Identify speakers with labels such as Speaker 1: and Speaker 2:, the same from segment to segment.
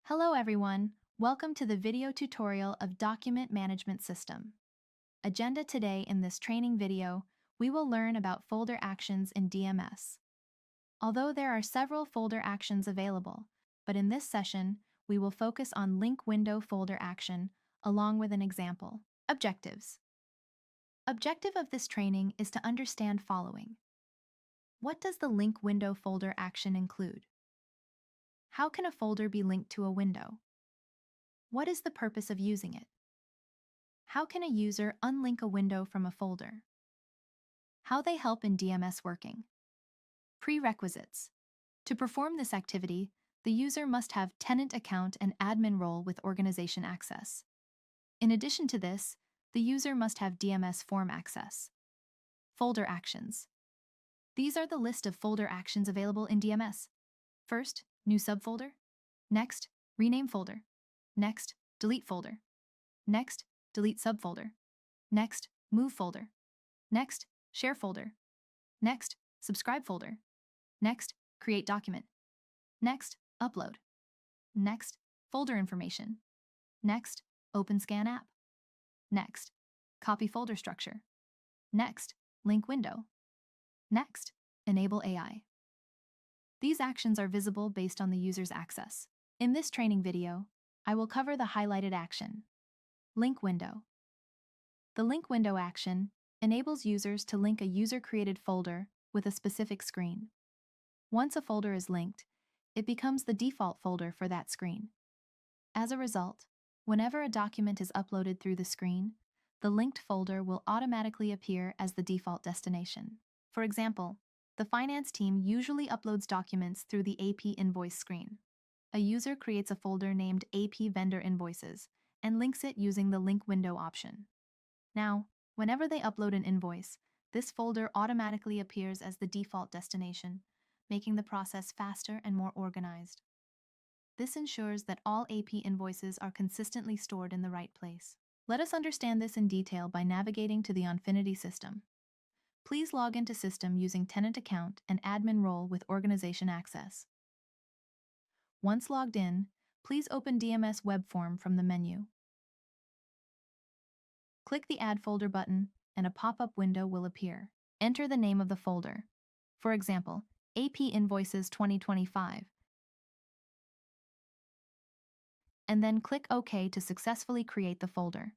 Speaker 1: Hello everyone, welcome to the video tutorial of Document Management System. Agenda today in this training video, we will learn about folder actions in DMS. Although there are several folder actions available, but in this session, we will focus on link window folder action along with an example. Objectives. Objective of this training is to understand following. What does the link window folder action include? How can a folder be linked to a window? What is the purpose of using it? How can a user unlink a window from a folder? How they help in DMS working. Prerequisites. To perform this activity, the user must have tenant account and admin role with organization access. In addition to this, the user must have DMS form access. Folder actions. These are the list of folder actions available in DMS. First, new subfolder. Next, rename folder. Next, delete folder. Next, delete subfolder. Next, move folder. Next, share folder. Next, subscribe folder. Next, create document. Next, upload. Next, folder information. Next, open scan app. Next, copy folder structure. Next, link window. Next, enable AI. These actions are visible based on the user's access. In this training video, I will cover the highlighted action. Link window. The link window action enables users to link a user-created folder with a specific screen. Once a folder is linked, it becomes the default folder for that screen. As a result, whenever a document is uploaded through the screen, the linked folder will automatically appear as the default destination. For example, the finance team usually uploads documents through the AP Invoice screen. A user creates a folder named AP Vendor Invoices and links it using the link window option. Now, whenever they upload an invoice, this folder automatically appears as the default destination, making the process faster and more organized. This ensures that all AP invoices are consistently stored in the right place. Let us understand this in detail by navigating to the Onfinity system. Please log into system using tenant account and admin role with organization access. Once logged in, please open DMS web form from the menu. Click the Add Folder button and a pop-up window will appear. Enter the name of the folder. For example, AP Invoices 2025. And then click OK to successfully create the folder.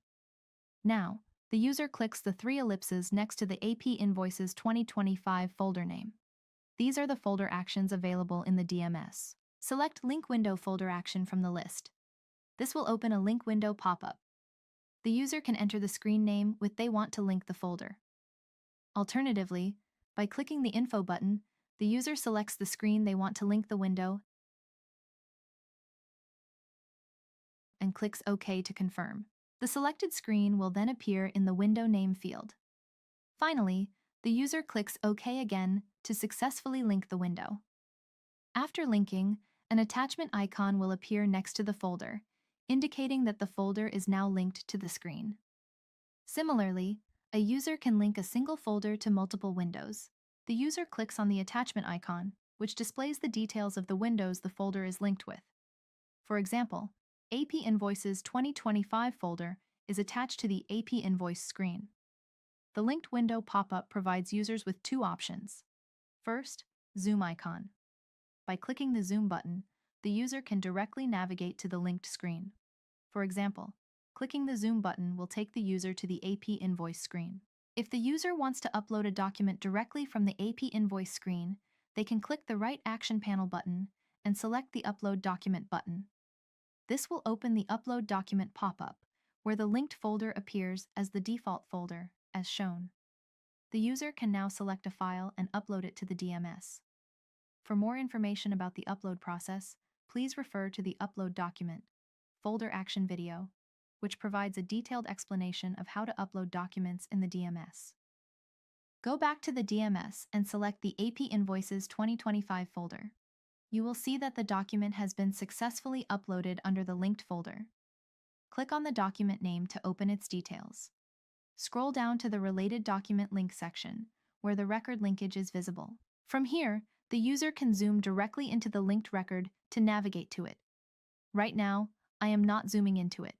Speaker 1: Now, the user clicks the three ellipses next to the AP Invoices 2025 folder name. These are the folder actions available in the DMS. Select Link Window folder action from the list. This will open a link window pop-up. The user can enter the screen name with they want to link the folder. Alternatively, by clicking the Info button, the user selects the screen they want to link the window and clicks OK to confirm. The selected screen will then appear in the window name field. Finally, the user clicks OK again to successfully link the window. After linking, an attachment icon will appear next to the folder, indicating that the folder is now linked to the screen. Similarly, a user can link a single folder to multiple windows. The user clicks on the attachment icon, which displays the details of the windows the folder is linked with. For example, AP Invoices 2025 folder is attached to the AP Invoice screen. The linked window pop-up provides users with two options. First, zoom icon. By clicking the zoom button, the user can directly navigate to the linked screen. For example, clicking the zoom button will take the user to the AP Invoice screen. If the user wants to upload a document directly from the AP Invoice screen, they can click the right Action Panel button and select the Upload Document button. This will open the Upload Document pop-up, where the linked folder appears as the default folder, as shown. The user can now select a file and upload it to the DMS. For more information about the upload process, please refer to the Upload Document folder action video, which provides a detailed explanation of how to upload documents in the DMS. Go back to the DMS and select the AP Invoices 2025 folder. You will see that the document has been successfully uploaded under the linked folder. Click on the document name to open its details. Scroll down to the Related Document Link section, where the record linkage is visible. From here, the user can zoom directly into the linked record to navigate to it. Right now, I am not zooming into it.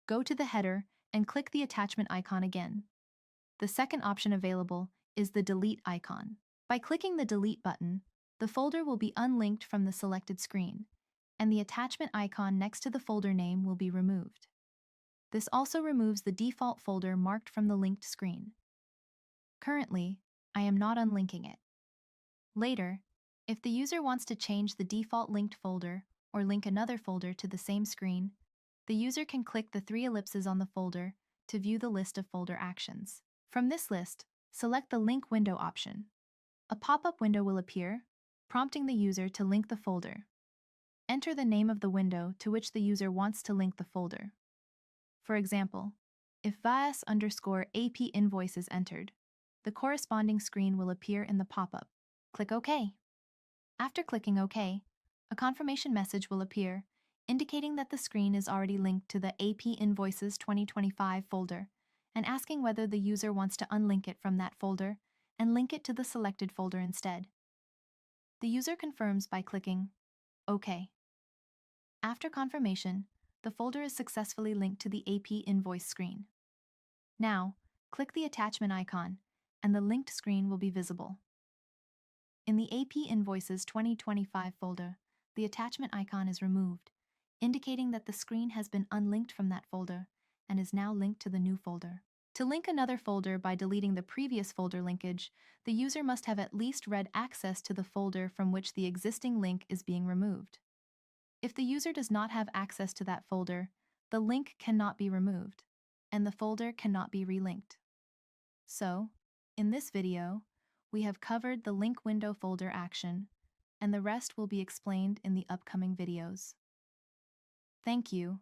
Speaker 1: Go to the header and click the attachment icon again. The second option available is the delete icon. By clicking the delete button, the folder will be unlinked from the selected screen, and the attachment icon next to the folder name will be removed. This also removes the default folder marked from the linked screen. Currently, I am not unlinking it. Later, if the user wants to change the default linked folder or link another folder to the same screen, the user can click the three ellipses on the folder to view the list of folder actions. From this list, select the Link Window option. A pop-up window will appear, prompting the user to link the folder. Enter the name of the window to which the user wants to link the folder. For example, if VAS_AP Invoice is entered, the corresponding screen will appear in the pop-up. Click OK. After clicking OK, a confirmation message will appear, indicating that the screen is already linked to the AP Invoices 2025 folder, and asking whether the user wants to unlink it from that folder and link it to the selected folder instead. The user confirms by clicking OK. After confirmation, the folder is successfully linked to the AP Invoice screen. Now, click the attachment icon, and the linked screen will be visible. In the AP Invoices 2025 folder, the attachment icon is removed, indicating that the screen has been unlinked from that folder and is now linked to the new folder. To link another folder by deleting the previous folder linkage, the user must have at least read access to the folder from which the existing link is being removed. If the user does not have access to that folder, the link cannot be removed, and the folder cannot be relinked. So, in this video, we have covered the link window folder action, and the rest will be explained in the upcoming videos. Thank you.